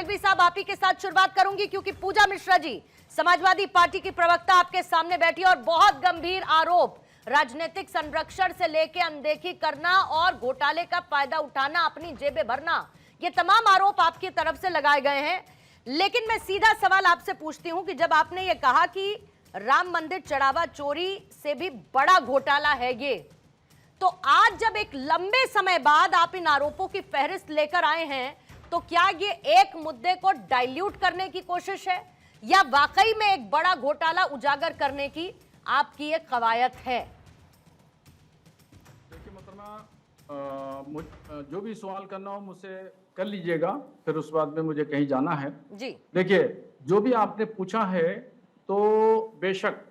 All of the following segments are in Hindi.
बरेलवी साहब, आप ही के साथ शुरुआत करूंगी क्योंकि पूजा मिश्रा जी समाजवादी पार्टी की प्रवक्ता आपके सामने बैठी और बहुत गंभीर आरोप, राजनीतिक संरक्षण से लेकर अनदेखी करना और घोटाले का फायदा उठाना, अपनी जेबें भरना, ये तमाम आरोप आपकी तरफ से लगाए गए हैं। लेकिन मैं सीधा सवाल आपसे पूछती हूं कि जब आपने ये कहा कि राम मंदिर चढ़ावा चोरी से भी बड़ा घोटाला है ये, तो आज जब एक लंबे समय बाद आप इन आरोपों की फहरिस्त लेकर आए हैं, तो क्या ये एक मुद्दे को डाइल्यूट करने की कोशिश है या वाकई में एक बड़ा घोटाला उजागर करने की आपकी एक कवायद है? देखिए मोहतरमा, जो भी सवाल करना हो मुझसे कर लीजिएगा, फिर उस बाद में मुझे कहीं जाना है जी। देखिए, जो भी आपने पूछा है तो बेशक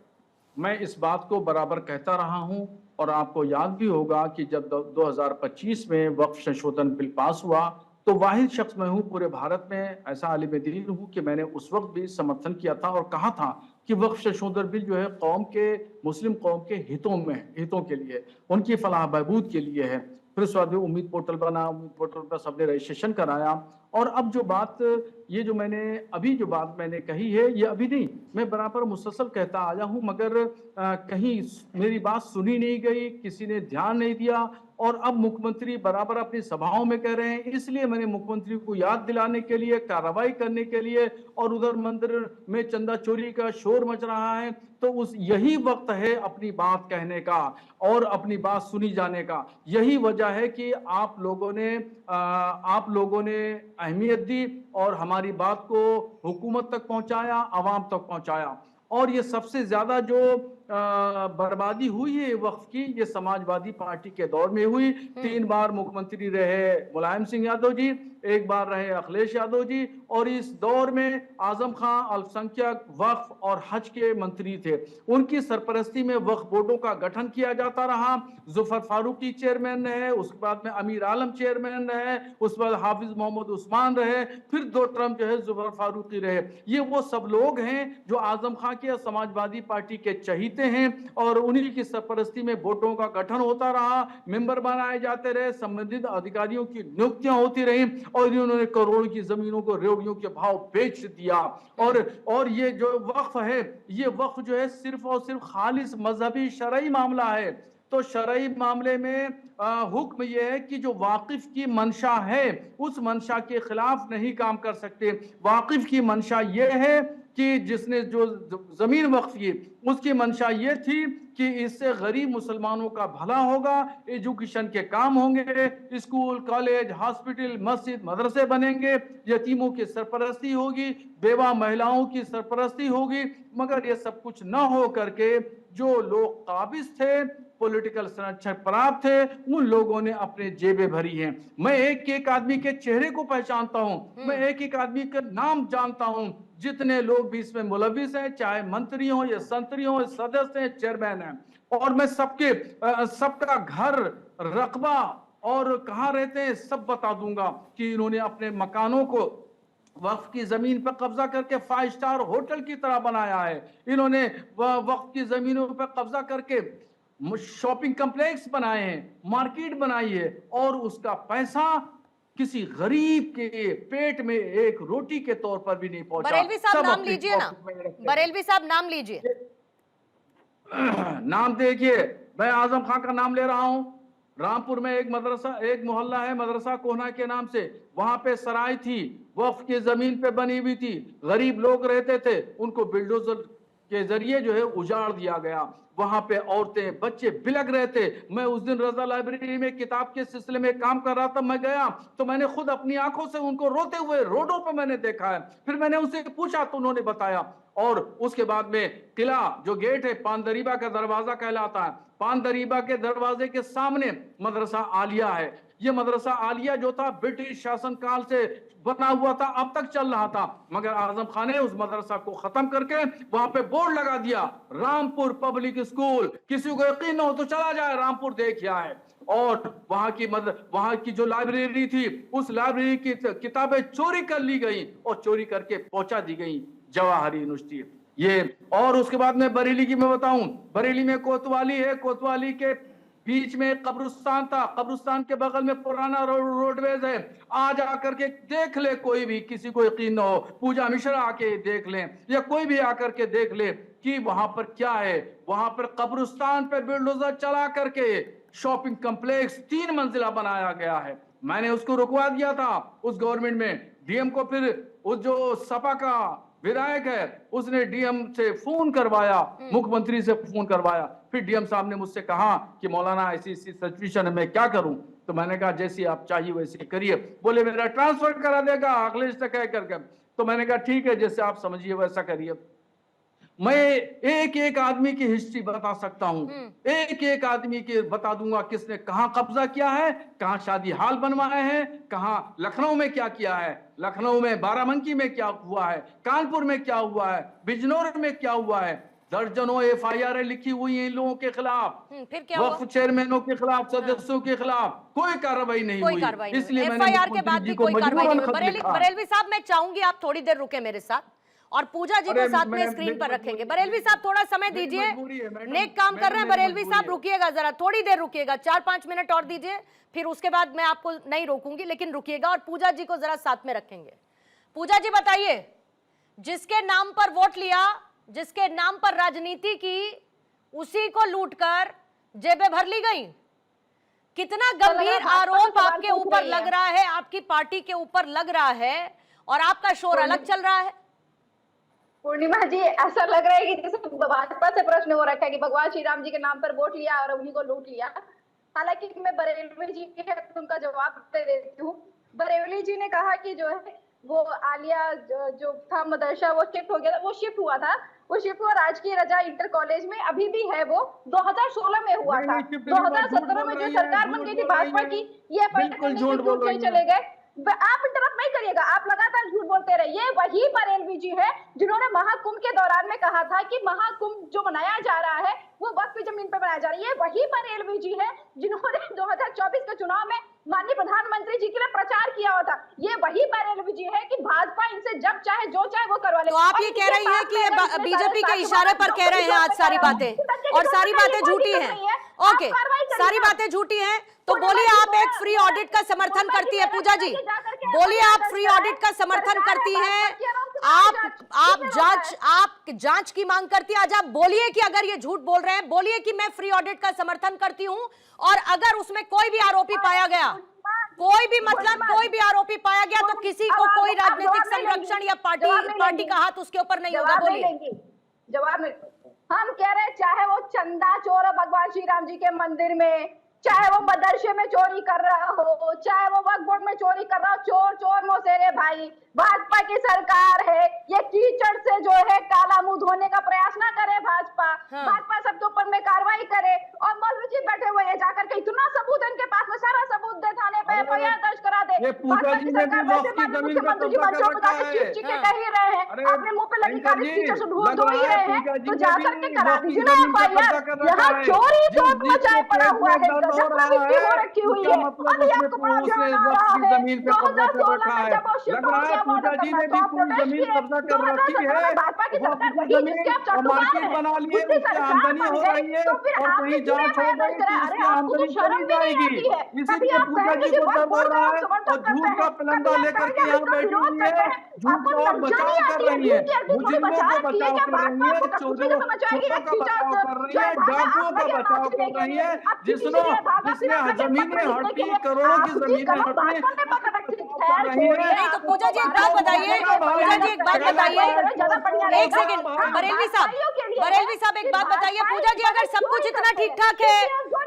मैं इस बात को बराबर कहता रहा हूं और आपको याद भी होगा कि जब 2025 में वक्फ संशोधन बिल पास हुआ तो वाहिद शख्स मैं हूं पूरे भारत में, ऐसा आलिम दीन हूं कि मैंने उस वक्त भी समर्थन किया था और कहा था कि वक्फ संशोधन बिल जो है कौम के, मुस्लिम कौम के हितों के लिए, उनकी फलाह बहबूद के लिए है। फिर उस बाद में उम्मीद पोर्टल बना, उम्मीद पोर्टल पर सबने रजिस्ट्रेशन कराया और अब जो बात, ये जो मैंने अभी जो बात मैंने कही है, ये अभी नहीं, मैं बराबर मुसलसल कहता आया हूं, मगर कहीं मेरी बात सुनी नहीं गई, किसी ने ध्यान नहीं दिया और अब मुख्यमंत्री बराबर अपनी सभाओं में कह रहे हैं। इसलिए मैंने मुख्यमंत्री को याद दिलाने के लिए, कार्रवाई करने के लिए, और उधर मंदिर में चंदा चोरी का शोर मच रहा है, तो उस यही वक्त है अपनी बात कहने का और अपनी बात सुनी जाने का। यही वजह है कि आप लोगों ने अहमियत दी और हमारी बात को हुकूमत तक पहुंचाया, आवाम तक पहुंचाया। और ये सबसे ज्यादा जो बर्बादी हुई है वक्फ की, ये समाजवादी पार्टी के दौर में हुई। 3 बार मुख्यमंत्री रहे मुलायम सिंह यादव जी, 1 बार रहे अखिलेश यादव जी, और इस दौर में आजम खां अल्पसंख्यक, वक्फ और हज के मंत्री थे। उनकी सरपरस्ती में वक्फ बोर्डों का गठन किया जाता रहा। जुफर फारूकी चेयरमैन रहे, उसके बाद में अमीर आलम चेयरमैन रहे, उस बाद हाफिज मोहम्मद उस्मान रहे, फिर 2 टर्म जो है जुफर फारूकी रहे। ये वो सब लोग हैं जो आजम खां के समाजवादी पार्टी के चहीते हैं और उन्हीं की सरपरस्ती में बोर्डों का गठन होता रहा, मेंबर बनाए जाते रहे, संबंधित अधिकारियों की नियुक्तियां होती रही और इन्होंने करोड़ों की जमीनों को रेवड़ियों के भाव बेच दिया। और ये जो वक्फ है, ये वक्फ जो है सिर्फ और सिर्फ खालिस मजहबी शरई मामला है। तो शरई मामले में हुक्म यह है कि जो वाकिफ की मंशा है उस मंशा के खिलाफ नहीं काम कर सकते। वाकिफ की मंशा यह है कि जिसने जो जमीन वक्फ की, उसकी मंशा ये थी कि इससे गरीब मुसलमानों का भला होगा, एजुकेशन के काम होंगे, स्कूल, कॉलेज, हॉस्पिटल, मस्जिद, मदरसे बनेंगे, यतीमों की सरपरस्ती होगी, बेवा महिलाओं की सरपरस्ती होगी। मगर ये सब कुछ न हो करके जो लोग काबिज थे, पॉलिटिकल संरक्षण प्राप्त थे, उन लोगों ने अपने जेबें भरी हैं। मैं एक एक आदमी के चेहरे को पहचानता हूं, मैं एक एक आदमी का नाम जानता हूं। जितने लोग भी इसमें मुलविस हैं, चाहे मंत्री हो या संतरी हो, सदस्य हैं, चेयरमैन हैं, और मैं सबका घर, रकबा और कहां रहते हैं सब बता दूंगा कि इन्होंने अपने मकानों को वक्फ की जमीन पर कब्जा करके 5 स्टार होटल की तरह बनाया है। इन्होंने वक्फ की जमीनों पर कब्जा करके शॉपिंग कॉम्प्लेक्स बनाए हैं, मार्केट बनाई है, और उसका पैसा किसी गरीब के पेट में एक रोटी के तौर पर भी नहीं पहुंचा। बरेलवी साहब नाम लीजिए ना, बरेलवी साहब नाम लीजिए। नाम देखिए, मैं आजम खां का नाम ले रहा हूं। रामपुर में एक मदरसा, एक मोहल्ला है मदरसा कोहना के नाम से, वहां पे सराय थी, वक्फ की जमीन पे बनी हुई थी, गरीब लोग रहते थे, उनको बिल्डोजर के जरिए जो है उजाड़ दिया गया। वहां पे औरतें, बच्चे बिलख रहे थे। मैं उस दिन रजा लाइब्रेरी में किताब के सिलसिले में काम कर रहा था, मैं गया तो मैंने खुद अपनी आंखों से उनको रोते हुए रोडों पर मैंने देखा है। फिर मैंने उनसे पूछा तो उन्होंने बताया। और उसके बाद में किला जो गेट है, पानदरीबा का दरवाजा कहलाता है, पानदरीबा के दरवाजे के सामने मदरसा आलिया है। ये मदरसा आलिया जो था ब्रिटिश शासन काल से बना हुआ था, अब तक चल रहा था, मगर आजम खान ने उस मदरसा को खत्म करके वहां पे बोर्ड लगा दिया, रामपुर पब्लिक स्कूल। किसी को यकीन न हो तो चला जाए, रामपुर देख आए। और वहां की जो लाइब्रेरी थी, उस लाइब्रेरी की किताबें चोरी कर ली गई और चोरी करके पहुंचा दी गई जवाहर यूनिवर्सिटी। ये और उसके बाद में बरेली की मैं बताऊं, बरेली में कोतवाली है, कोतवाली के बीच में एक कब्रिस्तान था, कब्रिस्तान के बगल में पुराना रोडवेज है। आज आकर के देख ले, कोई भी, किसी को यकीन न हो, पूजा मिश्रा आके देख लें या कोई भी आकर के देख ले कि वहां पर क्या है। वहां पर कब्रिस्तान पे बुलडोजर चला करके शॉपिंग कॉम्प्लेक्स 3 मंजिला बनाया गया है। मैंने उसको रुकवा दिया था उस गवर्नमेंट में, डीएम को। फिर उस जो सपा का विधायक है उसने डीएम से फोन करवाया, मुख्यमंत्री से फोन करवाया। फिर डीएम साहब ने मुझसे कहा कि मौलाना ऐसी सिचुएशन है, मैं क्या करूं? तो मैंने कहा जैसी आप चाहिए वैसे करिए। बोले मेरा ट्रांसफर करा देगा अगले से कह करके। तो मैंने कहा ठीक है, जैसे आप समझिए वैसा करिए। मैं एक एक आदमी की हिस्ट्री बता सकता हूं, एक एक आदमी की बता दूंगा किसने कहां कब्जा किया है, कहां शादी हाल बनवाए हैं, कहां लखनऊ में क्या किया है, लखनऊ में बाराबंकी में क्या हुआ है, कानपुर में क्या हुआ है, बिजनौर में क्या हुआ है। दर्जनों एफआईआर लिखी हुई है इन लोगों के खिलाफ, फिर क्या वक्फ चेयरमैनों के खिलाफ, सदस्यों के खिलाफ कोई कार्रवाई नहीं हुई। इसलिए मैंने एफआईआर के बाद भी कोई कार्रवाई नहीं हुई। बरेलवी साहब, मैं चाहूंगी आप थोड़ी देर रुके मेरे साथ और पूजा जी को साथ में स्क्रीन पर रखेंगे। बरेलवी साहब थोड़ा समय दीजिए, नेक काम कर रहे हैं बरेलवी साहब, रुकिएगा जरा, थोड़ी देर रुकिएगा, 4-5 मिनट और दीजिए, फिर उसके बाद मैं आपको नहीं रोकूंगी, लेकिन रुकिएगा और पूजा जी को जरा साथ में रखेंगे। पूजा जी बताइए, जिसके नाम पर वोट लिया, जिसके नाम पर राजनीति की, उसी को लूटकर जेबें भर ली गई। कितना गंभीर आरोप आपके ऊपर लग रहा है, आपकी पार्टी के ऊपर लग रहा है, और आपका शोर अलग चल रहा है। पूर्णिमा जी, ऐसा लग रहा है कि जैसे भाजपा से प्रश्न हो रखा है कि भगवान श्री राम जी के नाम पर वोट लिया और उन्हीं को लूट लिया। हालांकि मैं बरेलवी जी के उनका जवाब दे देती हूँ। बरेलवी जी ने कहा कि जो है वो आलिया जो था मदरसा वो शिफ्ट हो गया था, वो शिफ्ट हुआ था, वो शिफ्ट हुआ राजकीय रजा इंटर कॉलेज में, अभी भी है वो, 2016 में हुआ था। 2017 में जो सरकार बन गई थी भाजपा की, ये चले गए। आप इंटरप्ट नहीं करिएगा, आप लगातार झूठ बोलते रहे। ये वही बरेलवी जी है जिन्होंने महाकुंभ के दौरान में कहा था कि महाकुंभ जो मनाया जा रहा है वो वक्फ की जमीन पर बनाया जा रहा है। ये वही बरेलवी जी है जिन्होंने 2024 के चुनाव में माननीय प्रधानमंत्री जी के लिए प्रचार किया हुआ था। ये वही बरेलवी जी है कि भाजपा इनसे जब चाहे जो चाहे वो करवा ले। तो आप ये कह रही हैं कि ये बीजेपी के इशारे पर कह रहे हैं आज सारी बातें, और सारी बातें झूठी हैं। ओके, सारी बातें झूठी हैं, तो बोलिए आप एक फ्री ऑडिट का समर्थन करती है पूजा जी, बोलिए आप फ्री ऑडिट का समर्थन करती हैं, आप जांच की मांग करती है। आज आप बोलिए कि अगर ये झूठ बोल रहे हैं, बोलिए कि मैं फ्री ऑडिट का समर्थन करती हूं, और अगर उसमें कोई भी आरोपी पाया गया, कोई भी मतलब कोई भी आरोपी पाया गया, तो किसी को कोई राजनीतिक संरक्षण या पार्टी का हाथ उसके ऊपर नहीं होगा। बोलिए। जवाब में हम कह रहे हैं, चाहे वो चंदा चोर है भगवान श्री राम जी के मंदिर में, चाहे वो मदरसे में चोरी कर रहा हो, चाहे वो वक्फ बोर्ड में चोरी कर रहा हो, चोर चोर मौसेरे भाई, भाजपा की सरकार है। ये कीचड़ से जो है काला मुंह धोने का प्रयास ना करे भाजपा। भाजपा सबके ऊपर में कार्रवाई करे। और मौलवी जी बैठे हुए हैं, जाकर के इतना सबूत है इनके पास में, सारा सबूत दे, थाने पे एफआईआर दर्ज करा दे। मुख्यमंत्री जी के कह ही रहे हैं, अपने मुंह पे लगी काली कीचड़ से धो ही रहे हैं, तो जाकर के करा दीजिए ना एफआईआर। यहाँ चोरी चोर मचाए पड़ा हुआ है, हो रखी हुई है। अभी आपको बड़ा ध्यान आ रहा है, 2016 में जब वो शिफ्ट हो गया पूजा जी ने भी पूरी जमीन कब्जा कर रखी है, भाजपा की सरकार वही जिसके आप मार्केट बना लिए, उससे आमदनी हो रही है, और कहीं जांच हो गई कि उसकी आमदनी चली जाएगी। इसीलिए पूजा जी को डर हो रहा है, और झूठ का पलंदा लेकर के यहाँ बैठी हुई है, झूठ और बचाव कर रही है, मुजरिमों को बचाव कर रही है, चोरों का बचाव कर रही है, डाकुओं का बचाव कर रही है, जिसने जमीनें हड़पी, करोड़ों की जमीनें हड़पी। नहीं तो पूजा जी एक बात बताइए, पूजा जी एक बात बताइए, एक सेकंड, बरेलवी साहब एक बात बताइए। पूजा जी अगर सब कुछ इतना ठीक ठाक है,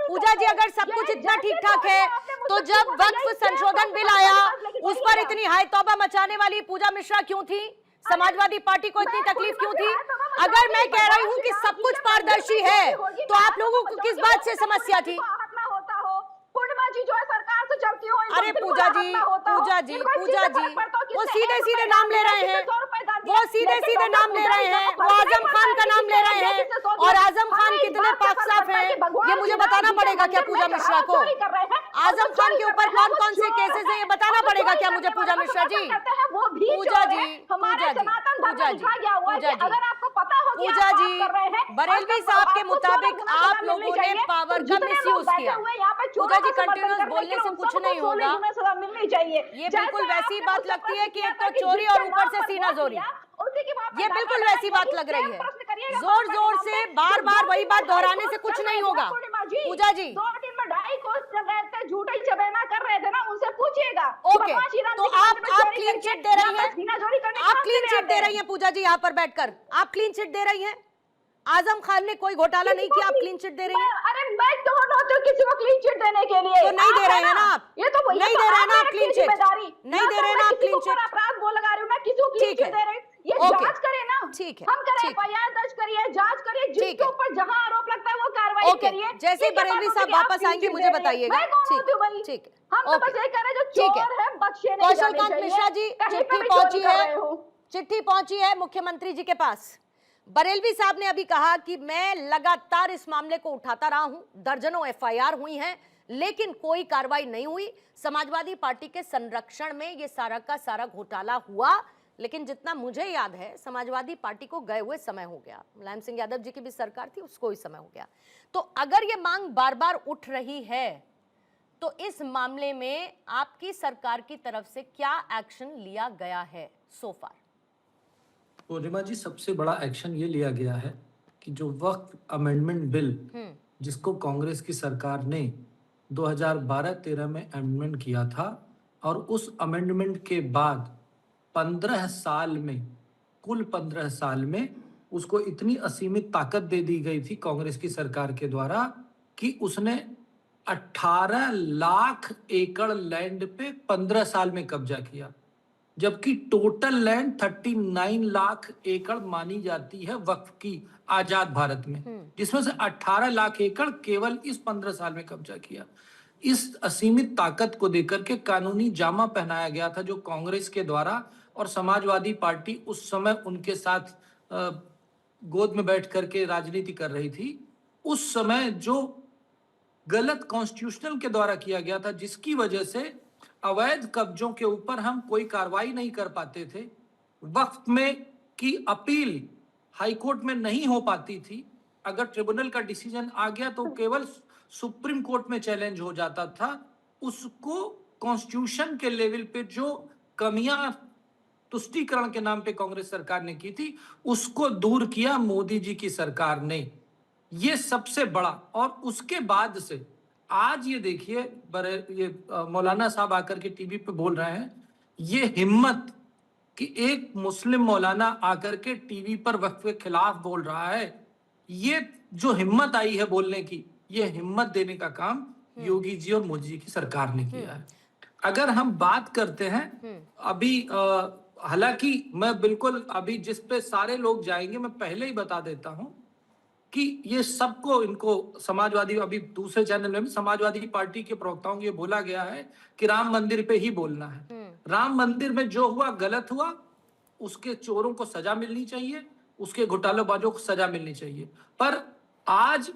पूजा जी अगर सब कुछ इतना ठीक ठाक है, तो जब वक्फ संशोधन बिल आया उस पर इतनी हाय तौबा मचाने वाली पूजा मिश्रा क्यों थी? समाजवादी पार्टी को इतनी तकलीफ क्यों थी? अगर मैं कह रही हूँ कि सब कुछ पारदर्शी है, तो आप लोगों को किस बात से समस्या थी? पूर्णिमा जी जो है सरकार से चलती हो। अरे पूजा जी वो सीधे सीधे नाम ले रहे हैं, वो सीधे सीधे नाम ले रहे हैं, वो आजम खान का नाम ले रहे हैं, और आजम खान कितने पाक साफ हैं ये मुझे बताना पड़ेगा क्या पूजा मिश्रा को? आजम खान के ऊपर कौन कौन से केसेस है ये बताना पड़ेगा क्या मुझे पूजा मिश्रा जी? पूजा जी पूजा जी, बरेलवी साहब के मुताबिक आप लोगों ने पावर का मिसयूज किया। पूजा जी, कंटिन्यूस बोलने से कुछ नहीं होगा। मिलनी चाहिए। ये बिल्कुल वैसी बात लगती है कि एक तो चोरी और ऊपर से सीना जोरी। ये बिल्कुल वैसी बात लग रही है। जोर जोर से बार बार वही बात दोहराने से कुछ नहीं होगा। पूजा जी, 2 दिन में 2.5 कोस चल रहे थे, झूठे चबेना कर रहे थे ना, उनसे पूछिएगा। ओके, तो आप क्लीन चिट दे रही हैं, आप क्लीन चिट दे रही हैं पूजा जी, यहाँ पर बैठकर आप क्लीन चिट दे रही हैं। आजम खान ने कोई घोटाला नहीं किया, आप क्लीन चिट दे रही हैं। अरे मैं कौन होती हूँ किसी को क्लीन चिट देने के लिए? तो नहीं दे रहे हैं ना आप, ये तो नहीं दे रहे हैं ना आप क्लीन चिट, नहीं दे रहे हैं ना आप क्लीन चिट। अपराध बोल लगा रही हूँ मैं, किसी को क्लीन चिट दे रही हूँ? ये जांच करें ना, ठीक है, हम करें, एफआईआर दर्ज करिए, जांच करिए, जिसके ऊपर जहां आरोप लगता है वो कार्रवाई करिए। जैसे ही बरेलवी साहब वापस आएंगे मुझे बताइएगा। ठीक है, हम तो बस यही कह रहे हैं, जो चोर है बख्शे नहीं जाने चाहिए। कौशल मिश्रा जी, चिट्ठी पहुंची है, चिट्ठी पहुंची है मुख्यमंत्री जी के पास। बरेलवी साहब ने अभी कहा कि मैं लगातार इस मामले को उठाता रहा हूं, दर्जनों एफआईआर हुई हैं, लेकिन कोई कार्रवाई नहीं हुई। समाजवादी पार्टी के संरक्षण में ये सारा का सारा घोटाला हुआ, लेकिन जितना मुझे याद है समाजवादी पार्टी को गए हुए समय हो गया। मुलायम सिंह यादव जी की भी सरकार थी, उसको ही समय हो गया। तो अगर ये मांग बार बार उठ रही है तो इस मामले में आपकी सरकार की तरफ से क्या एक्शन लिया गया है सो फार? पूर्णिमा जी, सबसे बड़ा एक्शन ये लिया गया है कि जो वक्फ अमेंडमेंट बिल जिसको कांग्रेस की सरकार ने 2012-13 में अमेंडमेंट किया था, और उस अमेंडमेंट के बाद 15 साल में, कुल 15 साल में उसको इतनी असीमित ताकत दे दी गई थी कांग्रेस की सरकार के द्वारा कि उसने 18 लाख एकड़ लैंड पे 15 साल में कब्जा किया, जबकि टोटल लैंड 39 लाख एकड़ मानी जाती है वक्फ की आजाद भारत में, जिसमें से 18 लाख एकड़ केवल इस 15 साल में कब्जा किया। इस असीमित ताकत को देकर के कानूनी जामा पहनाया गया था जो कांग्रेस के द्वारा, और समाजवादी पार्टी उस समय उनके साथ गोद में बैठ करके राजनीति कर रही थी। उस समय जो गलत कॉन्स्टिट्यूशनल के द्वारा किया गया था, जिसकी वजह से अवैध कब्जों के ऊपर हम कोई कार्रवाई नहीं कर पाते थे, वक्फ में की अपील हाईकोर्ट में नहीं हो पाती थी, अगर ट्रिब्यूनल का डिसीजन आ गया तो केवल सुप्रीम कोर्ट में चैलेंज हो जाता था। उसको कॉन्स्टिट्यूशन के लेवल पे जो कमियां तुष्टीकरण के नाम पे कांग्रेस सरकार ने की थी, उसको दूर किया मोदी जी की सरकार ने। ये सबसे बड़ा। और उसके बाद से आज ये देखिए, ये मौलाना साहब आकर के टीवी पे बोल रहे हैं, ये हिम्मत कि एक मुस्लिम मौलाना आकर के टीवी पर वक्फ के खिलाफ बोल रहा है, ये जो हिम्मत आई है बोलने की, ये हिम्मत देने का काम योगी जी और मोदी जी की सरकार ने किया है। अगर हम बात करते हैं अभी, हालांकि मैं बिल्कुल अभी जिस पे सारे लोग जाएंगे, मैं पहले ही बता देता हूं कि ये सबको, इनको समाजवादी, अभी दूसरे चैनल में भी समाजवादी पार्टी के प्रवक्ताओं को ये बोला गया है कि राम मंदिर पे ही बोलना है। राम मंदिर में जो हुआ गलत हुआ, उसके चोरों को सजा मिलनी चाहिए, उसके घोटालेबाजों को सजा मिलनी चाहिए। पर आज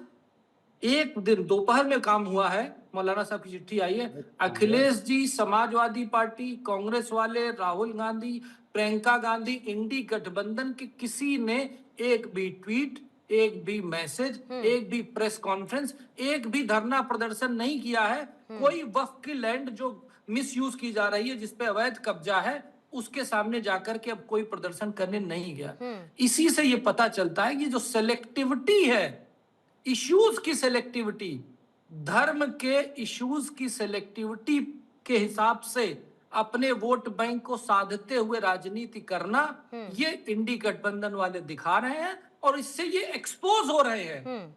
एक दिन दोपहर में काम हुआ है, मौलाना साहब की चिट्ठी आई है, अखिलेश जी, समाजवादी पार्टी, कांग्रेस वाले, राहुल गांधी, प्रियंका गांधी, इंडी गठबंधन के किसी ने एक भी ट्वीट, एक भी मैसेज, एक भी प्रेस कॉन्फ्रेंस, एक भी धरना प्रदर्शन नहीं किया है। कोई वक्फ की लैंड जो मिसयूज की जा रही है, जिसपे अवैध कब्जा है, उसके सामने जाकर के अब कोई प्रदर्शन करने नहीं गया। इसी से ये पता चलता है कि जो सेलेक्टिविटी है, इश्यूज की सेलेक्टिविटी, धर्म के इश्यूज की सेलेक्टिविटी के हिसाब से अपने वोट बैंक को साधते हुए राजनीति करना, ये इंडी गठबंधन वाले दिखा रहे हैं, और इससे ये एक्सपोज हो रहे हैं।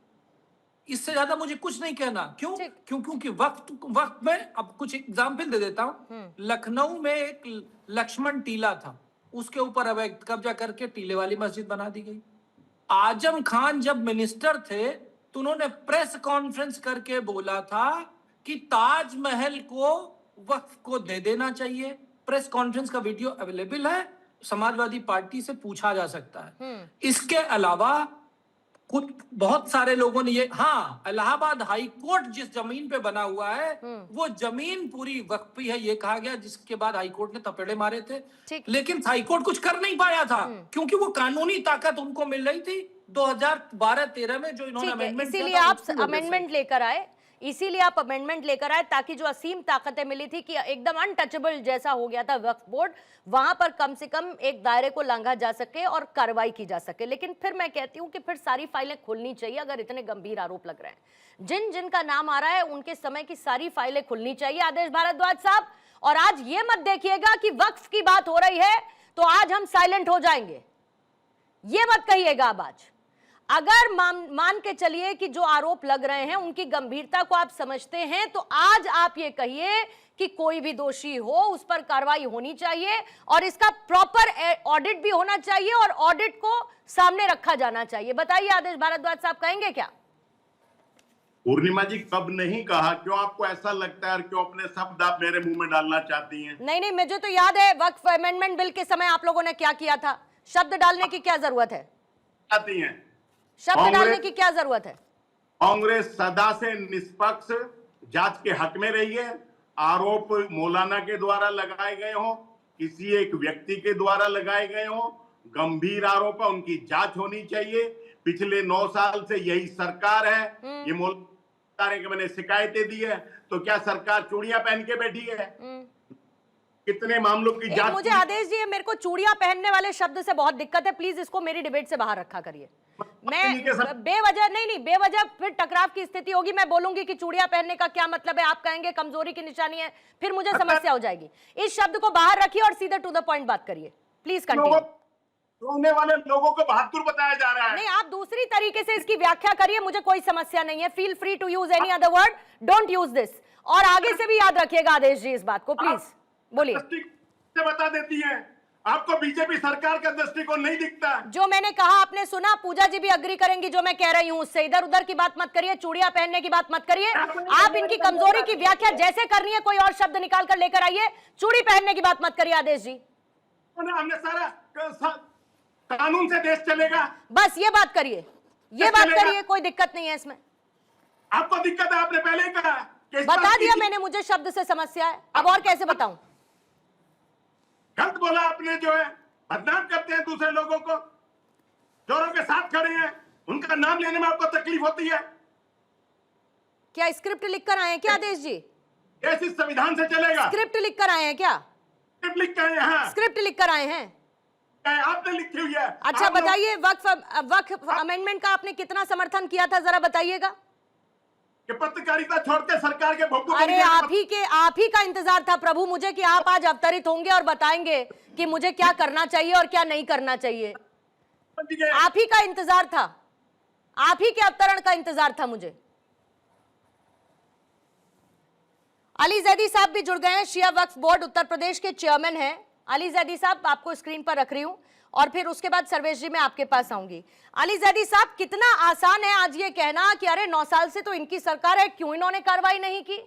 इससे ज्यादा मुझे कुछ नहीं कहना। क्योंकि वक्त में, अब कुछ एग्जाम्पल दे देता हूं। लखनऊ में एक लक्ष्मण टीला था, उसके ऊपर अवैध कब्जा करके टीले वाली मस्जिद बना दी गई। आजम खान जब मिनिस्टर थे तो उन्होंने प्रेस कॉन्फ्रेंस करके बोला था कि ताजमहल को वक्फ को दे देना चाहिए। प्रेस कॉन्फ्रेंस का वीडियो अवेलेबल है, समाजवादी पार्टी से पूछा जा सकता है। इसके अलावा कुछ बहुत सारे लोगों ने ये, हाँ, इलाहाबाद हाई कोर्ट जिस जमीन पे बना हुआ है वो जमीन पूरी वक्फी है, ये कहा गया, जिसके बाद हाई कोर्ट ने थपेड़े मारे थे। लेकिन हाई कोर्ट कुछ कर नहीं पाया था, क्योंकि वो कानूनी ताकत उनको मिल रही थी 2012-13 में जो इन्होंने ठीक है, अमेंडमेंट इसीलिए आप अमेंडमेंट लेकर आए, इसीलिए आप अमेंडमेंट लेकर आए ताकि जो असीम ताकतें मिली थी कि एकदम अनटचेबल जैसा हो गया था वक्फ बोर्ड, वहां पर कम से कम एक दायरे को लांघा जा सके और कार्रवाई की जा सके। लेकिन फिर मैं कहती हूं कि फिर सारी फाइलें खुलनी चाहिए अगर इतने गंभीर आरोप लग रहे हैं। जिन जिन का नाम आ रहा है उनके समय की सारी फाइलें खुलनी चाहिए आदेश भारद्वाज साहब। और आज ये मत देखिएगा कि वक्फ की बात हो रही है तो आज हम साइलेंट हो जाएंगे, ये मत कहिएगा। अब आज अगर मान के चलिए कि जो आरोप लग रहे हैं उनकी गंभीरता को आप समझते हैं तो आज आप ये कहिए कि कोई भी दोषी हो उस पर कार्रवाई होनी चाहिए और इसका प्रॉपर ऑडिट भी होना चाहिए और ऑडिट को सामने रखा जाना चाहिए। बताइए आदेश भारद्वाज साहब, कहेंगे क्या? पूर्णिमा जी, कब नहीं कहा? क्यों आपको ऐसा लगता है और क्यों अपने शब्द आप मेरे मुंह में डालना चाहती हैं? नहीं नहीं, मुझे तो याद है वक्फ अमेंडमेंट बिल के समय आप लोगों ने क्या किया था। शब्द डालने की क्या जरूरत है? आती हैं शब्द डालने की क्या जरूरत है? कांग्रेस सदा से निष्पक्ष जांच के हक में रही है। आरोप मौलाना के द्वारा लगाए गए हो, किसी एक व्यक्ति के द्वारा लगाए गए हो, गंभीर आरोप है, उनकी जांच होनी चाहिए। पिछले 9 साल से यही सरकार है। ये मौलाना के मैंने शिकायतें दी है, तो क्या सरकार चूड़ियां पहन के बैठी है? कितने मामलों की जांच? मुझे आदेश जी, मेरे को चूड़ियां पहनने वाले शब्द से बहुत दिक्कत है, प्लीज इसको मेरी डिबेट से बाहर रखा करिए। मैं बेवजह नहीं, बेवजह फिर टकराव की स्थिति होगी। मैं बोलूंगी कि चूड़ियां पहनने का क्या मतलब है, आप कहेंगे कमजोरी की निशानी है, फिर मुझे समस्या हो जाएगी। इस शब्द को बाहर रखिए और सीधे टू द पॉइंट बात करिए, प्लीज कंटिन्यू। रोने वाले लोगों को बहादुर बताया जा रहा है। नहीं, आप दूसरी तरीके से इसकी व्याख्या करिए, मुझे कोई समस्या नहीं है। Feel free to use any other word, don't use this. और आगे से भी याद रखिएगा आदेश जी इस बात को, प्लीज बोलिए। बता देती है, आपको बीजेपी सरकार का दृष्टिकोण नहीं दिखता। जो मैंने कहा आपने सुना, पूजा जी भी अग्री करेंगी जो मैं कह रही हूं उससे। इधर उधर की बात मत करिए, चूड़ियां पहनने की बात मत करिए। आप इनकी कमजोरी की व्याख्या जैसे करनी है कोई और शब्द निकाल कर लेकर आइए, चूड़ी पहनने की बात मत करिए आदेश जी। हमने सारा कानून से देश चलेगा, बस ये बात करिए, ये बात करिए, कोई दिक्कत नहीं है इसमें। आपको दिक्कत है, आपने पहले ही कहा। बता दिया मैंने, मुझे शब्द से समस्या है, अब और कैसे बताऊं? गलत बोला आपने, जो है बदनाम करते हैं दूसरे लोगों को, चोरों के साथ खड़े हैं, उनका नाम लेने में आपको तकलीफ होती है। क्या स्क्रिप्ट लिखकर आए हैं क्या आदेश जी? इस संविधान से चलेगा? स्क्रिप्ट लिखकर आए हैं क्या? स्क्रिप्ट लिख के आए हैं? स्क्रिप्ट लिखकर आए हैं? आपने लिखी हुई है। अच्छा बताइए, वक्फ अमेंडमेंट का आपने कितना समर्थन किया था, जरा बताइएगा। कि पत्रकारिता छोड़ के सरकार के भोगू। अरे आप ही का इंतजार था प्रभु मुझे कि आप आज अवतरित होंगे और बताएंगे कि मुझे क्या करना चाहिए और क्या नहीं करना चाहिए। आप ही का इंतजार था, आप ही के अवतरण का इंतजार था मुझे। अली जैदी साहब भी जुड़ गए हैं, शिया वक्फ बोर्ड उत्तर प्रदेश के चेयरमैन हैं। अली जैदी साहब, आपको स्क्रीन पर रख रही हूं और फिर उसके बाद सर्वेश जी मैं आपके पास आऊंगी। अली जैदी साहब, कितना आसान है आज ये कहना कि अरे 9 साल से तो इनकी सरकार है, क्यों इन्होंने कार्रवाई नहीं की।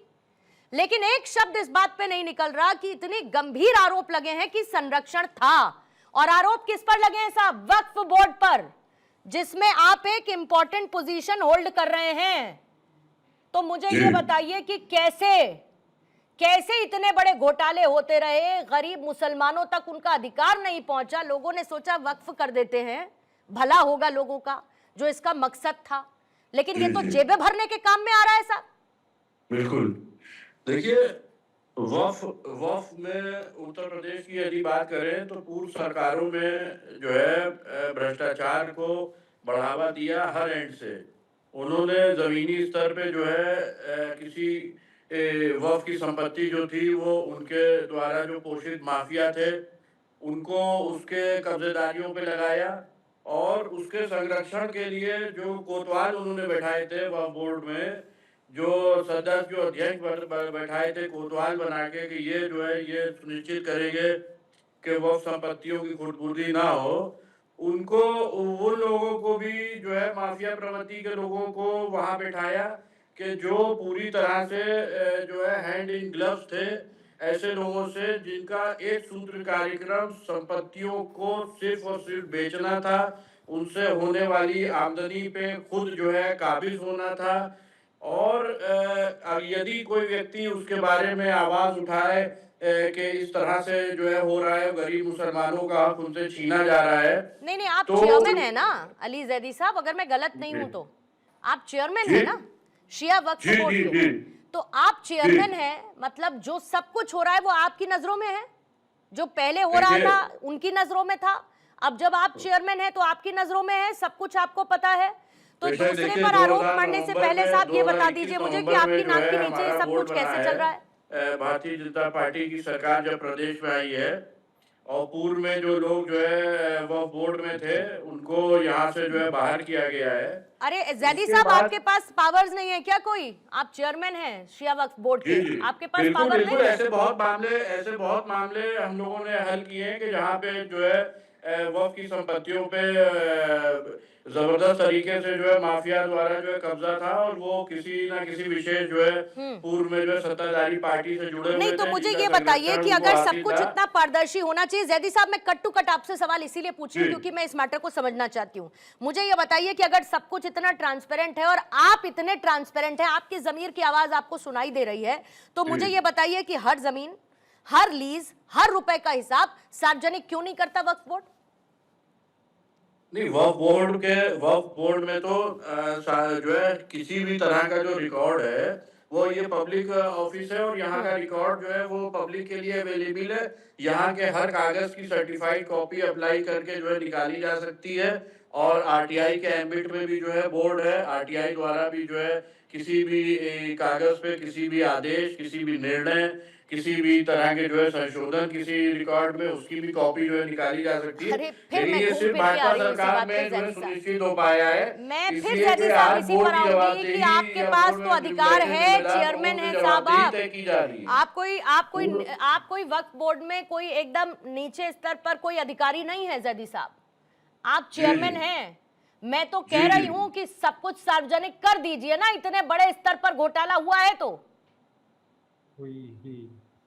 लेकिन एक शब्द इस बात पे नहीं निकल रहा कि इतने गंभीर आरोप लगे हैं कि संरक्षण था। और आरोप किस पर लगे हैं साहब? वक्फ बोर्ड पर, जिसमें आप एक इंपॉर्टेंट पोजीशन होल्ड कर रहे हैं। तो मुझे ये बताइए कि कैसे इतने बड़े घोटाले होते रहे, गरीब मुसलमानों तक उनका अधिकार नहीं पहुंचा। लोगों ने सोचा वक्फ कर देते हैं, भला होगा लोगों का, जो इसका मकसद था। लेकिन ये तो जेबें भरने के काम में आ रहा है साहब। बिल्कुल, देखिए वक्फ में उत्तर प्रदेश की यदि बात करें तो पूर्व सरकारों में जो है भ्रष्टाचार को बढ़ावा दिया हर एंड से। उन्होंने जमीनी स्तर पे जो है किसी वक्फ की संपत्ति जो थी वो उनके द्वारा जो पोषित माफिया थे उनको उसके कब्जेदारियों पे लगाया और उसके संरक्षण के लिए जो कोतवाल उन्होंने बैठाए थे वक्फ बोर्ड में, जो सदस्य जो अध्यक्ष बैठाए थे कोतवाल बना के कि ये जो है ये सुनिश्चित करेंगे कि वक्फ संपत्तियों की खुर्दबुर्दी ना हो, उनको उन लोगों को भी जो है माफिया प्रवृत्ति के लोगों को वहां बैठाया कि जो पूरी तरह से जो है हैंड इन ग्लव्स थे ऐसे लोगों से जिनका एक सूत्र कार्यक्रम संपत्तियों को सिर्फ और सिर्फ बेचना था, उनसे होने वाली आमदनी पे खुद जो है काबिज होना था। और यदि कोई व्यक्ति उसके बारे में आवाज उठाए कि इस तरह से जो है हो रहा है, गरीब मुसलमानों का हक उनसे छीना जा रहा है। नहीं नहीं, आप तो चेयरमैन है ना अली जैदी साहब, अगर मैं गलत नहीं हूं तो आप चेयरमैन जी है ना शिया वक्फ जी बोर्ड जी के। जी तो आप चेयरमैन है, मतलब जो सब कुछ हो रहा है वो आपकी नजरों में है, जो पहले हो रहा देखिए, था उनकी नजरों में था, अब जब आप चेयरमैन है तो आपकी नजरों में है, सब कुछ आपको पता है। तो बेशक दूसरे देखिए, पर आरोप 2000 मढ़ने से नवंबर पहले में साहब ये बता 2021 दीजिए मुझे कि नवंबर में आपकी जो नाक के है नीचे ये हमारा सब बोर्ड कुछ बना कैसे चल रहा है? भारतीय जनता पार्टी की सरकार जब प्रदेश में आई है, और पूर्व में जो लोग जो है वो बोर्ड में थे, उनको यहाँ से जो है बाहर किया गया है। अरे जैदी उसके साहब, बाद आपके पास पावर्स नहीं है क्या? कोई आप चेयरमैन हैं शिया वक्फ बोर्ड जी के, जी आपके पास बिल्कुल पावर बिल्कुल, नहीं है? ऐसे बहुत मामले हम लोगों ने हल किए हैं कि जहाँ पे जो है वक्फ की संपत्तियों पे जबरदस्त तरीके से जो है माफिया द्वारा जो है कब्जा था, और वो किसी ना किसी विशेष जो है पूर्व में जो है सत्ताधारी पार्टी से जुड़े नहीं हुए तो थे, मुझे जिनका ये बताइए संरक्षण कि उनको अगर सब हासिल कुछ था। इतना पारदर्शी होना चाहिए, जैदी साहब मैं कट टू कट आपसे सवाल इसीलिए पूछ रही हूँ जी क्योंकि मैं इस मैटर को समझना चाहती हूँ। मुझे ये बताइए कि अगर सब कुछ इतना ट्रांसपेरेंट है और आप इतने ट्रांसपेरेंट हैं, आपकी जमीर की आवाज आपको सुनाई दे रही है, तो मुझे ये बताइए कि हर जमीन, हर लीज, हर रुपए का हिसाब सार्वजनिक क्यों नहीं करता वक्फ बोर्ड? नहीं, वक्फ बोर्ड में तो जो है किसी भी तरह का जो रिकॉर्ड है वो ये पब्लिक ऑफिस है, और यहाँ का रिकॉर्ड जो है वो पब्लिक के लिए अवेलेबल है। यहाँ के हर कागज की सर्टिफाइड कॉपी अप्लाई करके जो है निकाली जा सकती है, और आरटीआई के एम्बिट में भी जो है बोर्ड है, आरटीआई द्वारा भी जो है किसी भी कागज पे किसी भी आदेश, किसी भी निर्णय, किसी भी तरह के जो है संशोधन किसी रिकॉर्ड में, उसकी भी कॉपी जो है निकाली जा सकती है। अरे फिर लेकिन मैं ये घूम सिर्फ फिर के आ भाजपा रही हूँ इसी सरकार बात पे में जो है जैदी साहब। सुनिश्चित हो पाया है, मैं फिर इसलिए जैदी कि साहब आज इसी बोर्ड पर की आऊंगी जवाबदेही कि आपके या पास बोर्ड तो में अधिकार बैठे है, जिम्मेदार चेयरमैन लोगों है की साहब जवाबदेही आप। तय की जा रही है। आप कोई वक्फ बोर्ड में कोई एकदम नीचे स्तर पर कोई अधिकारी नहीं है जैदी साहब, आप जी चेयरमैन जी हैं। मैं तो जी कह रही जी हूं कि सब कुछ सार्वजनिक कर दीजिए ना, इतने बड़े स्तर पर घोटाला हुआ है तो।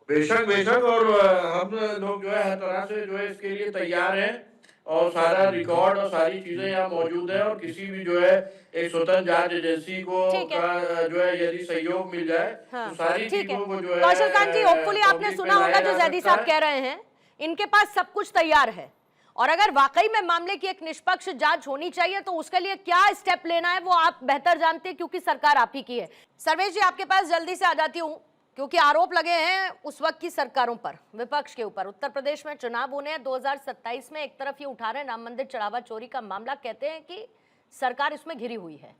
बेशक बेशक, और हम लोग जो है हर तरह से जो है इसके लिए तैयार हैं, और सारा रिकॉर्ड और सारी चीजें यहाँ मौजूद है, और किसी भी जो है एक स्वतंत्र जांच एजेंसी को ठीक है। का जो है यदि सहयोग मिल जाए हाँ, तो सारी ठीक है। चीजों को जो है कौशल कांत जी, होपफुली आपने पब्लिक में सुना होगा लाया जो जा जैदी सकता साहब है। कह रहे हैं, इनके पास सब कुछ तैयार है, और अगर वाकई में मामले की एक निष्पक्ष जांच होनी चाहिए तो उसके लिए क्या स्टेप लेना है वो आप बेहतर जानते हैं, क्योंकि सरकार आप ही की है। सर्वेश जी, आपके पास जल्दी से आ जाती हूँ क्योंकि आरोप लगे हैं उस वक्त की सरकारों पर, विपक्ष के ऊपर। उत्तर प्रदेश में चुनाव होने हैं 2027 में, एक तरफ ये उठा रहे हैं राम मंदिर चढ़ावा चोरी का मामला, कहते हैं कि सरकार इसमें घिरी हुई है,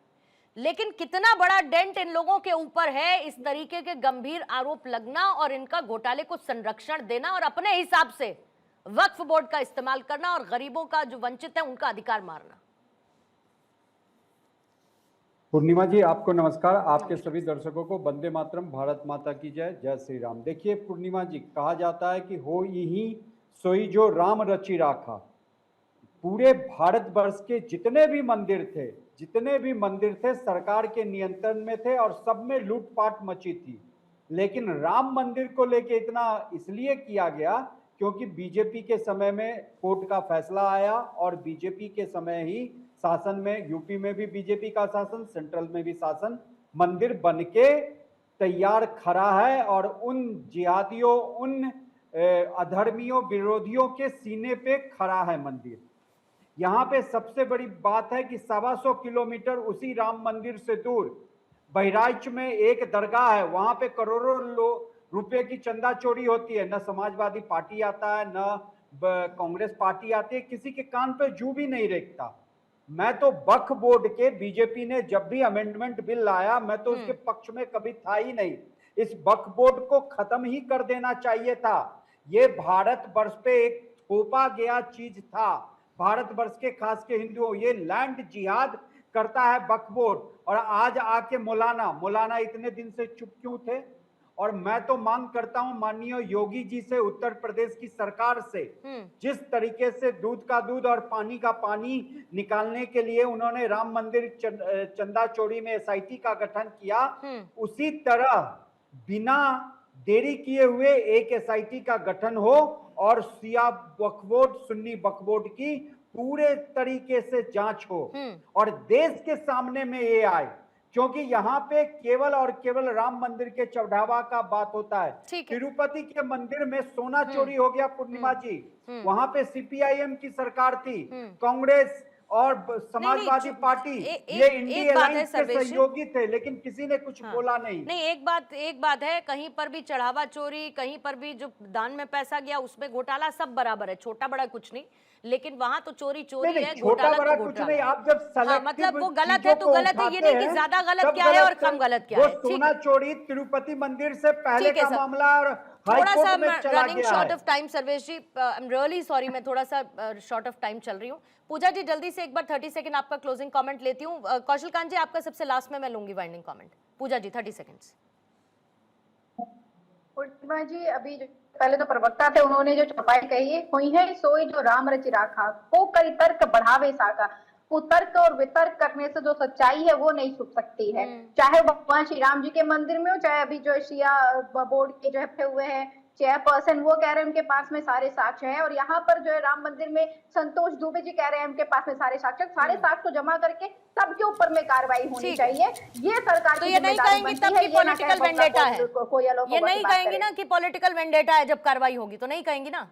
लेकिन कितना बड़ा डेंट इन लोगों के ऊपर है इस तरीके के गंभीर आरोप लगना और इनका घोटाले को संरक्षण देना और अपने हिसाब से वक्फ बोर्ड का इस्तेमाल करना और गरीबों का जो वंचित है उनका अधिकार मारना। पूर्णिमा जी, आपको नमस्कार। आपके सभी दर्शकों को वंदे मातरम, भारत माता की जय, जय श्री राम। देखिए पूर्णिमा जी, कहा जाता है कि हो यही सोई जो राम रचि राखा। पूरे भारतवर्ष के जितने भी मंदिर थे सरकार के नियंत्रण में थे और सब में लूटपाट मची थी, लेकिन राम मंदिर को लेके इतना इसलिए किया गया क्योंकि बीजेपी के समय में कोर्ट का फैसला आया, और बीजेपी के समय ही शासन में, यूपी में भी बीजेपी का शासन, सेंट्रल में भी शासन, मंदिर बनके तैयार खड़ा है, और उन जिहादियों, उन अधर्मियों, विरोधियों के सीने पे खड़ा है मंदिर। यहाँ पे सबसे बड़ी बात है कि 125 किलोमीटर उसी राम मंदिर से दूर बहराइच में एक दरगाह है, वहां पे करोड़ों रुपए की चंदा चोरी होती है। न समाजवादी पार्टी आता है, न कांग्रेस पार्टी आती है, किसी के कान पे जू भी नहीं रेखता। मैं तो वक्फ बोर्ड के, बीजेपी ने जब भी अमेंडमेंट बिल लाया मैं तो उसके पक्ष में कभी था ही नहीं। इस वक्फ बोर्ड को खत्म ही कर देना चाहिए था। ये भारतवर्ष पे एक थोपा गया चीज था, भारतवर्ष के खास के हिंदुओं, ये लैंड जिहाद करता है वक्फ बोर्ड। और आज आके मौलाना इतने दिन से चुप क्यों थे? और मैं तो मांग करता हूं माननीय योगी जी से, उत्तर प्रदेश की सरकार से, जिस तरीके से दूध का दूध और पानी का पानी निकालने के लिए उन्होंने राम मंदिर चंदा चोरी में एसआईटी का गठन किया, उसी तरह बिना देरी किए हुए एक एसआईटी का गठन हो और शिया वक्फ बोर्ड, सुन्नी वक्फ बोर्ड की पूरे तरीके से जांच हो और देश के सामने में ये आए। क्योंकि यहाँ पे केवल और केवल राम मंदिर के चौढ़ावा का बात होता है। ठीक है। तिरुपति के मंदिर में सोना चोरी हो गया पूर्णिमा जी, वहां पे सीपीआईएम की सरकार थी, कांग्रेस और समाजवादी पार्टी ये इंडिया अलायंस के सहयोगी थे, लेकिन किसी ने कुछ बोला नहीं। नहीं, एक बात है, कहीं पर भी चढ़ावा चोरी, कहीं पर भी जो दान में पैसा गया उसमें घोटाला, सब बराबर है, छोटा बड़ा कुछ नहीं, लेकिन वहां तो चोरी चोरी है, घोटाला तो कुछ नहीं। आप जब मतलब वो गलत है तो गलत है, ये नहीं कि ज्यादा गलत क्या है और कम गलत क्या है। सोना चोरी तिरुपति मंदिर से पहले का मामला और थोड़ा सा running short of time Sarvesh ji, I am really sorry, मैं थोड़ा सा शॉर्ट ऑफ टाइम चल रही हूँ। पूजा जी जल्दी से एक बार 30 सेकंड आपका क्लोजिंग कमेंट लेती हूँ। कौशल कांत जी आपका सबसे लास्ट में मैं लूंगी वाइंडिंग कमेंट। पूजा जी 30 सेकंड्स। पूर्णिमा जी, अभी जो पहले तो प्रवक्ता थे, उन्होंने जो चौपाई कही हुई है, सोई जो राम रचि राखा, को कई तर्क बढ़ावे साका। कुतर्क और वितर्क करने से जो सच्चाई है वो नहीं छुप सकती है, चाहे भगवान श्री राम जी के मंदिर में हो, चाहे अभी जो शिया बोर्ड के जो है हुए हैं चेयरपर्सन, वो कह रहे हैं उनके पास में सारे साक्ष्य हैं, और यहाँ पर जो है राम मंदिर में संतोष दुबे जी कह रहे हैं उनके पास में सारे साक्ष्य को जमा करके सबके ऊपर में कार्रवाई होनी चाहिए। ये सरकार तो ये नहीं कहेंगी तब कि पॉलिटिकल वेंडेटा है, ये नहीं कहेंगी ना कि पॉलिटिकल वेंडेटा है जब कार्रवाई होगी, तो नहीं कहेंगी ना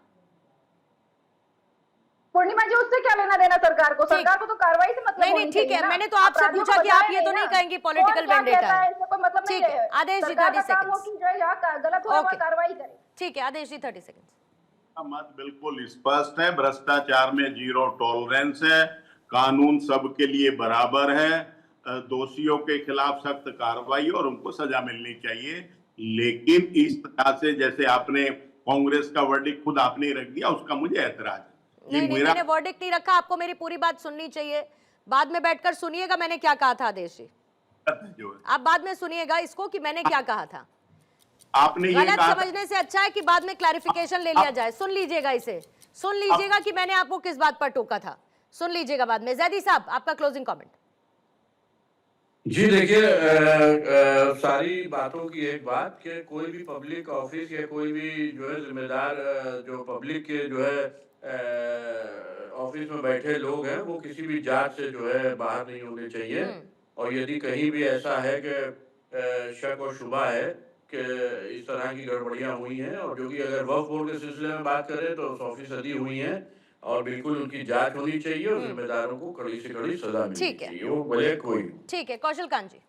पूर्णिमा जी? उससे क्या लेना देना सरकार को? सरकार को तो कार्रवाई से मतलब नहीं, ठीक है, मैंने तो आपसे पूछा कि आप ये तो नहीं कहेंगी पॉलिटिकल वेंडेटा है। मतलब ठीक है, आदेश जी 30 सेकंड। गलत हुआ कार्रवाई करें। ठीक है, आदेश जी 30 सेकंड। मत बिल्कुल स्पष्ट है, भ्रष्टाचार में जीरो टॉलरेंस है, कानून सबके लिए बराबर है, दोषियों के खिलाफ सख्त कार्रवाई और उनको सजा मिलनी चाहिए। लेकिन इस तरह से जैसे आपने कांग्रेस का वर्डिक्ट खुद आपने रख दिया, उसका मुझे ऐतराज है। नहीं, मैंने वर्डिक्ट नहीं रखा, आपको मेरी पूरी बात सुननी चाहिए, बाद में बैठकर सुनिएगा मैंने क्या कहा था। आदेश जी आप बाद में सुनिएगा इसको कि मैंने क्या कहा था। आपने ये गलत समझने से अच्छा है कि बाद में क्लैरिफिकेशन ले लिया जाए। सुन लीजिएगा इसे, सुन लीजिएगा कि मैंने आपको किस बात पर टोका था, सुन लीजिएगा बाद में। जैदी साहब आपका क्लोजिंग कमेंट। जी देखिए, सारी बातों की एक बात कि कोई भी पब्लिक ऑफिस या कोई भी जो है जिम्मेदार जो पब्लिक के जो है ऑफिस में बैठे लोग हैं वो किसी भी जांच से जो है बाहर नहीं होने चाहिए। और यदि कहीं भी ऐसा है कि शक और शुबा है कि इस तरह की गड़बड़ियां हुई हैं, और जो कि अगर वक्फ बोर्ड के सिलसिले में बात करें तो 100% हुई हैं, और बिल्कुल उनकी जांच होनी चाहिए और जिम्मेदारों को कड़ी से कड़ी सजा मिलनी चाहिए, वो भले कोई। ठीक है, कौशल कांत जी।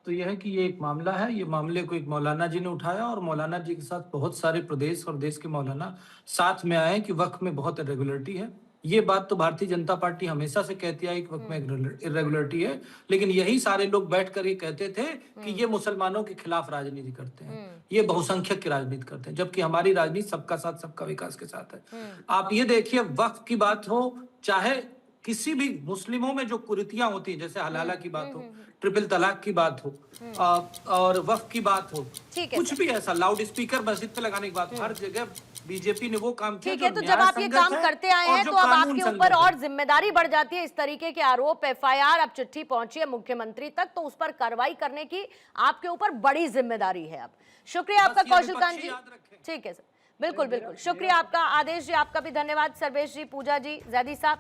तो यह है कि ये एक मामला है, ये मामले को एक मौलाना जी ने उठाया और मौलाना जी के साथ बहुत सारे प्रदेश और देश के मौलाना साथ में आए कि वक्फ में बहुत इरेगुलरिटी है। ये बात तो भारतीय जनता पार्टी हमेशा से कहती आई कि वक्त में इरेगुलरिटी है, लेकिन यही सारे लोग बैठकर ये कहते थे कि ये मुसलमानों के खिलाफ राजनीति करते हैं, ये बहुसंख्यक की राजनीति करते हैं, जबकि हमारी राजनीति सबका साथ सबका विकास के साथ है। आप ये देखिए, वक्फ की बात हो, चाहे किसी भी मुस्लिमों में जो कुरीतियां होती हैं, जैसे हलाला की बात हो, ट्रिपल तलाक की बात हो, और वक्फ की बात हो, कुछ भी ऐसा लाउड स्पीकर मस्जिद पे लगाने की बात हो, हर जगह बीजेपी ने वो काम किया। ठीक है, तो जब आप ये काम करते आए हैं तो अब आपके ऊपर और जिम्मेदारी बढ़ जाती है। इस तरीके के आरोप, एफआईआर, अब चिट्ठी पहुंची है मुख्यमंत्री तक, तो उस पर कार्रवाई करने की आपके ऊपर बड़ी जिम्मेदारी है अब। शुक्रिया आपका कौशल कांत जी। ठीक है सर, बिल्कुल बिल्कुल शुक्रिया आपका। आदेश जी आपका भी धन्यवाद। सर्वेश जी, पूजा जी, जैदी साहब,